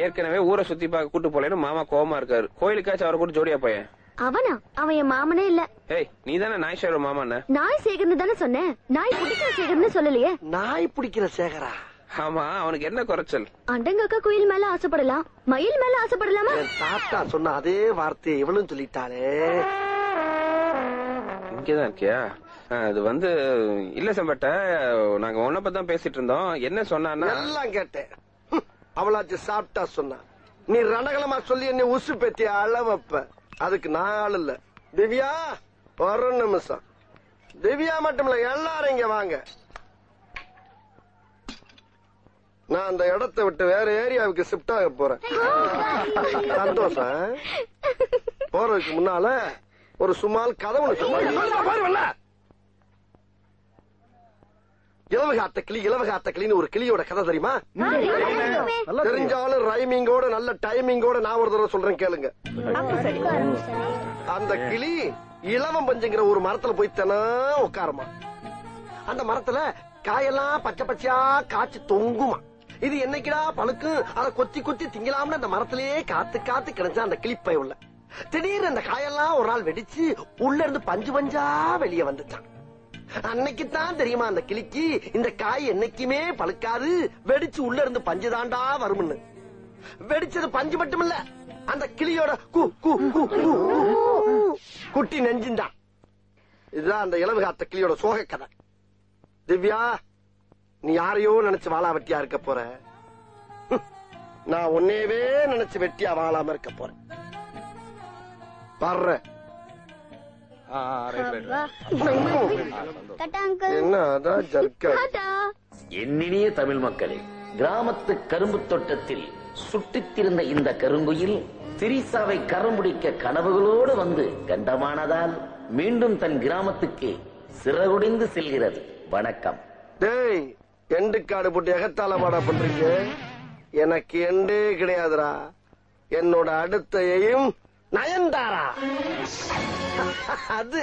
ஏற்கனவே ஊரை சுத்தி பார்க்க கூட்டு போலேன்னு மாமா கோவமா இருக்காரு. கோயிலுக்காச்சும் அவரை கூட ஜோடியா போயேன். அவனா? அவன் என் மாமனே இல்ல. ஏய், நீ தானே நாய் சேகர் மாமா? நாய் சேகர்னு தானே சொன்னேன், நாய் பிடிக்கிற சேகர்னு சொல்லலையே. நாய் பிடிக்கிற சேகரா? ஆமா, அவனுக்கு என்ன குறைச்சல்? அண்டங்கக்கா கோயில் மேல ஆசைப்படலாம், மயில் மேல ஆசைப்படலாமா? தாத்தா சொன்ன அதே வார்த்தையை இவளும் சொல்லிட்டாளே. இங்கதான் இருக்கியா? அது வந்து இல்ல செம்பட்ட, நாங்க உன்ன பத்தி தான் பேசிட்டு இருந்தோம். என்ன சொன்னான்னா எல்லாம் கேட்டேன். அவளாச்சு சாப்பிட்டா சொன்னா. நீ ரணகலமா சொல்லி என்ன உசு பெத்திய அளவப்ப. அதுக்கு நான் ஆள் இல்ல. திவ்யா ஒரு நிமிஷம். திவ்யா மட்டும் இல்ல, எல்லாரும் இங்க வாங்க. நான் அந்த இடத்தை விட்டு வேற ஏரியாவுக்கு ஷிஃப்ட் ஆக போறேன். சந்தோஷம். போறதுக்கு முன்னால ஒரு சுமால் கதை ஒண்ணு சொல்லுவாங்க. இலவகாத்த கிளி இலவகாத்த கிளின்னு ஒரு கிளியோட கதை தெரியுமா? தெரிஞ்சாலும் ரைமிங்கோட நல்ல டைமிங்கோட நான் ஒரு தடவை சொல்றேன் கேளுங்க. அந்த கிளி இலவம் பஞ்சுங்கிற ஒரு மரத்துல போய் தினம் உட்காருமா. அந்த மரத்துல காயெல்லாம் பச்சை பச்சையா காய்ச்சி தொங்குமா. இது என்னைக்குடா பழுக்கு அதை கொத்தி கொத்தி திங்கலாம்னு அந்த மரத்திலேயே காத்து காத்து கிடைச்சா அந்த கிளிப்பை உள்ள. திடீர்னு அந்த காயெல்லாம் ஒரு நாள் வெடிச்சு உள்ள இருந்து பஞ்சு பஞ்சா வெளியே வந்துச்சான். அன்னைக்குத்தான் தெரியுமா அந்த கிளிக்கு இந்த காய் என்னைக்குமே பழுக்காது, வெடிச்சு உள்ள இருந்து பஞ்சு தாண்டா வரும்னு. வெடிச்சது பஞ்சு மட்டும் இல்ல, அந்த கிளியோட குட்டி நெஞ்சுந்தான். இதுதான் அந்த இலவகாத்த கிளியோட சோக கதை. திவ்யா, நீ யாரையோ நினைச்சு வாழா வெட்டியா இருக்க போற. நான் உன்னையவே நினைச்சு வெட்டியா வாழாம இருக்க போறேன். வர்ற என்னினிய தமிழ் மக்களே, கிராமத்து கரும்பு தோட்டத்தில் சுட்டித்திருந்த இந்த கருங்குயில் திரிசாவை கரம்பிடிக்க கனவுகளோடு வந்து கண்டமானதால் மீண்டும் தன் கிராமத்துக்கு சிறகுடிந்து செல்கிறது. வணக்கம். டேய், எண்டு காடு போட்டு எகத்தால பாடா பண்றீங்க. எனக்கு எண்டே கிடையாதுரா. என்னோட அடுத்த எய்ம் நயன்தாரா. அது